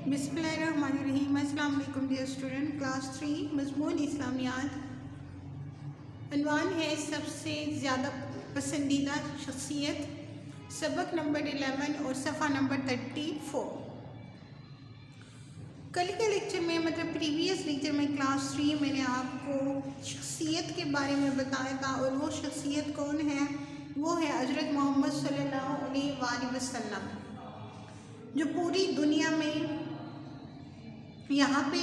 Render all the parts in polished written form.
بسم اللہ الرحمن الرحیم۔ السلام علیکم ڈیئر اسٹوڈنٹ، کلاس 3 مضمون اسلامیات۔ عنوان ہے سب سے زیادہ پسندیدہ شخصیت، سبق نمبر 11 اور صفحہ نمبر 34۔ کل کے لیکچر میں پریویس لیکچر میں کلاس 3 میں نے آپ کو شخصیت کے بارے میں بتایا تھا، اور وہ شخصیت کون ہے؟ وہ ہے حضرت محمد صلی اللہ علیہ وآلہ وسلم، جو پوری دنیا میں یہاں پہ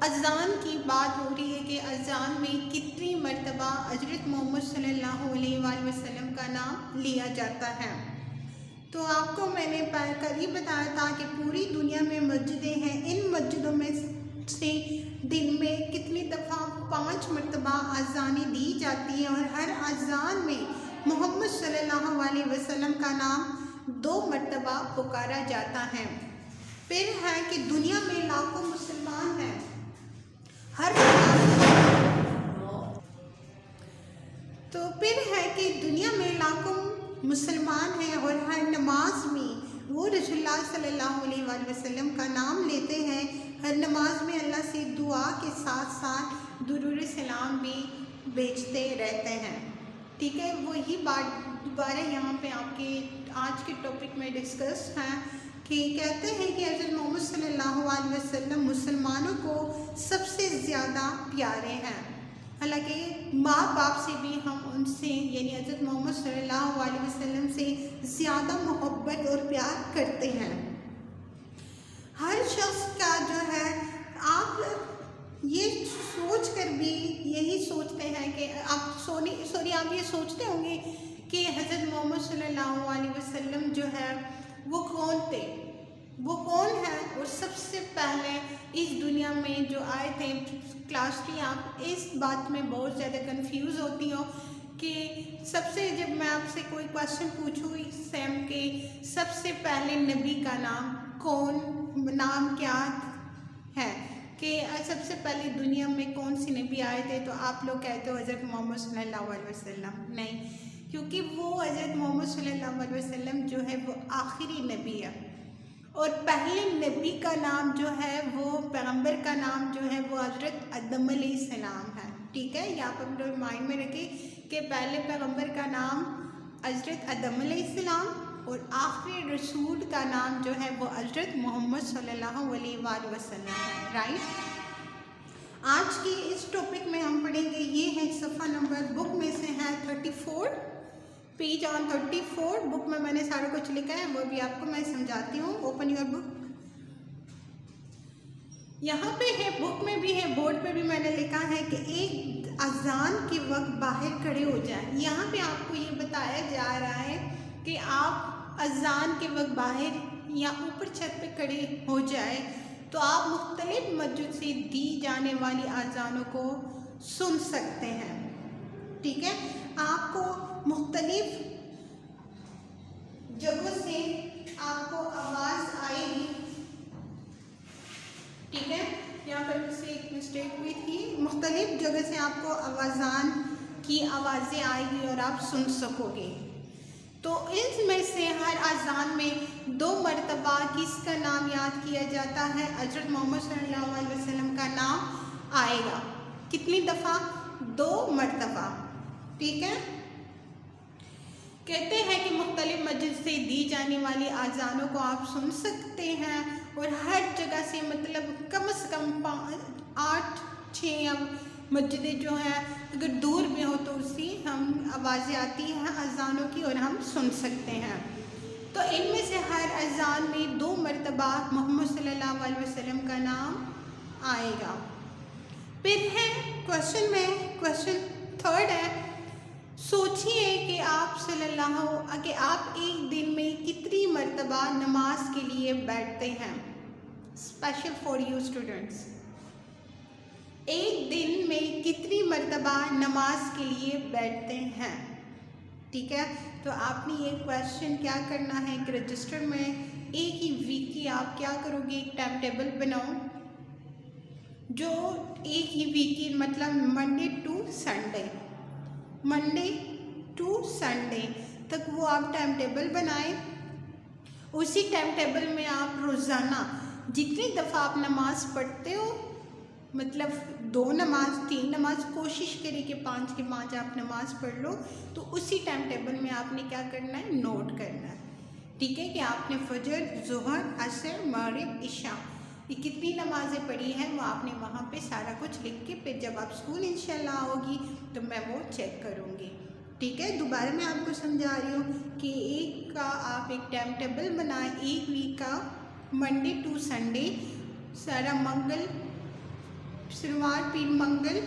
اذان کی بات ہو رہی ہے کہ اذان میں کتنی مرتبہ حضرت محمد صلی اللہ علیہ وآلہ وسلم کا نام لیا جاتا ہے۔ تو آپ کو میں نے کل ہی بتایا تھا کہ پوری دنیا میں مسجدیں ہیں، ان مسجدوں میں سے دن میں کتنی دفعہ 5 مرتبہ اذانیں دی جاتی ہیں، اور ہر اذان میں محمد صلی اللہ علیہ وسلم کا نام 2 مرتبہ پکارا جاتا ہے۔ پھر ہے کہ دنیا میں لاکھوں مسلمان ہیں، اور ہر نماز میں وہ رسول اللہ صلی اللہ علیہ وآلہ وسلم کا نام لیتے ہیں۔ ہر نماز میں اللہ سے دعا کے ساتھ ساتھ درود سلام بھی بھیجتے رہتے ہیں۔ ٹھیک ہے، وہی بات دوبارہ یہاں پہ آپ کے آج کے ٹاپک میں ڈسکس ہے کہ کہتے ہیں کہ حضرت محمد صلی اللہ علیہ وسلم مسلمانوں کو سب سے زیادہ پیارے ہیں، حالانکہ ماں باپ سے بھی ہم ان سے یعنی حضرت محمد صلی اللہ علیہ وسلم سے زیادہ محبت اور پیار کرتے ہیں۔ ہر شخص کا جو ہے، آپ یہ سوچ کر بھی یہی سوچتے ہیں کہ آپ یہ سوچتے ہوں گے کہ حضرت محمد صلی اللہ علیہ وسلم جو ہے وہ کون تھے، وہ کون ہے، اور سب سے پہلے اس دنیا میں جو آئے تھے۔ کلاس 3 آپ اس بات میں بہت زیادہ کنفیوز ہوتی ہو کہ جب میں آپ سے کوئی کویشچن پوچھوں اس سیم کے سب سے پہلے نبی کا نام کیا ہے، کہ سب سے پہلے دنیا میں کون سی نبی آئے تھے، تو آپ لوگ کہتے ہو حضرت محمد صلی اللہ علیہ وسلم۔ نہیں، کیونکہ وہ حضرت محمد صلی اللہ علیہ وسلم جو ہے وہ آخری نبی ہے، اور پہلے نبی کا نام جو ہے، وہ پیغمبر کا نام جو ہے وہ حضرت آدم علیہ السلام ہے۔ ٹھیک ہے، یہ آپ اپنے مائنڈ میں رکھیں کہ پہلے پیغمبر کا نام حضرت آدم علیہ السلام، اور آخری رسول کا نام جو ہے وہ حضرت محمد صلی اللہ علیہ وآلہ وسلم ہے۔ رائٹ، آج کی اس ٹاپک میں ہم پڑھیں گے، یہ ہے صفحہ نمبر بک میں سے ہے 34، پیج آن 34۔ بک میں نے سارا کچھ لکھا ہے، وہ بھی آپ کو میں سمجھاتی ہوں۔ اوپن یور بک، یہاں پہ ہے، بک میں بھی ہے، بورڈ پہ بھی میں نے لکھا ہے کہ ایک اذان کے وقت باہر کھڑے ہو جائیں۔ یہاں پہ آپ کو یہ بتایا جا رہا ہے کہ آپ اذان کے وقت باہر یا اوپر چھت پہ کھڑے ہو جائے تو آپ مختلف مسجد سے دی جانے والی اذانوں کو سن سکتے ہیں۔ ٹھیک ہے، آپ کو مختلف جگہوں سے آپ کو آواز آئے گی۔ ٹھیک ہے، یہاں پر مجھ سے ایک مسٹیک ہوئی تھی، مختلف جگہ سے آپ کو اذان کی آوازیں آئے گی اور آپ سن سکو گے۔ تو ان میں سے ہر اذان میں 2 مرتبہ کس کا نام یاد کیا جاتا ہے؟ حضرت محمد صلی اللہ علیہ وسلم کا نام آئے گا۔ کتنی دفعہ؟ 2 مرتبہ۔ ٹھیک ہے، کہتے ہیں کہ مختلف مسجد سے دی جانے والی اذانوں کو آپ سن سکتے ہیں، اور ہر جگہ سے کم از کم 8-6 مسجدیں جو ہیں، اگر دور میں ہو تو اس سے ہم آوازیں آتی ہیں اذانوں کی اور ہم سن سکتے ہیں۔ تو ان میں سے ہر اذان میں 2 مرتبہ محمد صلی اللہ علیہ وسلم کا نام آئے گا۔ پھر ہے کویشچن 3 ہے، سوچئے کہ آپ ایک دن میں کتنی مرتبہ نماز کے لیے بیٹھتے ہیں؟ اسپیشل فار یو اسٹوڈنٹس، ایک دن میں کتنی مرتبہ نماز کے لیے بیٹھتے ہیں؟ ٹھیک ہے، تو آپ نے یہ کویشچن کیا کرنا ہے کہ رجسٹر میں ایک ہی ویک کی آپ کیا کرو گے، ایک ٹائم ٹیبل بناؤ، جو ایک ہی ویک کی منڈے ٹو سنڈے تک وہ آپ ٹائم ٹیبل بنائیں۔ اسی ٹائم ٹیبل میں آپ روزانہ جتنی دفعہ آپ نماز پڑھتے ہو، مطلب 2 نماز 3 نماز، کوشش کریں کہ 5 کے 5 آپ نماز پڑھ لو، تو اسی ٹائم ٹیبل میں آپ نے کیا کرنا ہے، نوٹ کرنا ہے، ٹھیک ہے، کہ آپ نے فجر، ظہر، عصر، مغرب، عشاء یہ کتنی نمازیں پڑھی ہیں وہ آپ نے وہاں پہ سارا کچھ لکھ کے، پھر جب آپ اسکول انشاءاللہ آؤ گی تو میں وہ چیک کروں گی، ٹھیک ہے۔ دوبارہ میں آپ کو سمجھا رہی ہوں کہ ایک کا آپ ایک ٹائم ٹیبل بنائیں، ایک ویک کا منڈے ٹو سنڈے، سارا منگل، شروعات پیر منگل،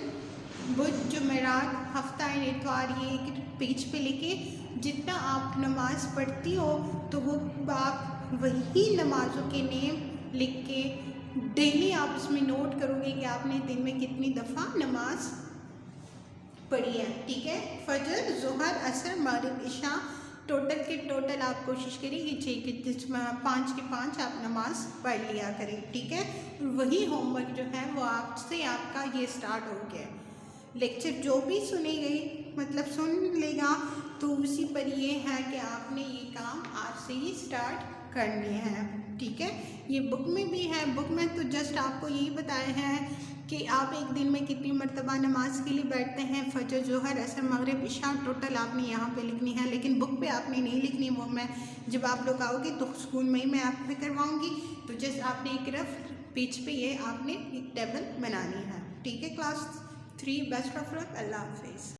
بدھ، جمعرات، ہفتہ اتوار، یہ ایک پیج پہ لکھے، جتنا آپ نماز پڑھتی ہو تو وہ آپ وہی نمازوں کے نیم لکھ کے ڈیلی آپ اس میں نوٹ کرو گے کہ آپ نے دن میں کتنی دفعہ نماز پڑھی ہے، ٹھیک ہے۔ فجر، ظہر، عصر، مغرب، عشاء ٹوٹل کے ٹوٹل آپ کوشش کریں کہ 5 کے 5 آپ نماز پڑھ لیا کریں، ٹھیک ہے۔ وہی ہوم ورک جو ہے وہ آپ سے آپ کا یہ سٹارٹ ہو گیا ہے، لیکچر جو بھی سنی گئی مطلب سن لے گا تو اسی پر یہ ہے کہ آپ نے یہ کام آج سے ہی سٹارٹ کرنے ہیں، ٹھیک ہے۔ یہ بک میں بھی ہے، بک میں تو جسٹ آپ کو یہی بتایا ہے کہ آپ ایک دن میں کتنی مرتبہ نماز کے لیے بیٹھتے ہیں، فجر، ظہر، عصر، مغرب، عشاء ٹوٹل آپ نے یہاں پہ لکھنی ہے، لیکن بک پہ آپ نے نہیں لکھنی، وہ میں جب آپ لوگ آؤ گے تو اسکول میں ہی میں آپ پہ کرواؤں گی، تو جسٹ آپ نے ایک رف پیج پہ یہ آپ نے ایک ٹیبل بنانی ہے، ٹھیک ہے۔ کلاس 3 بیسٹ آف لک، اللہ حافظ۔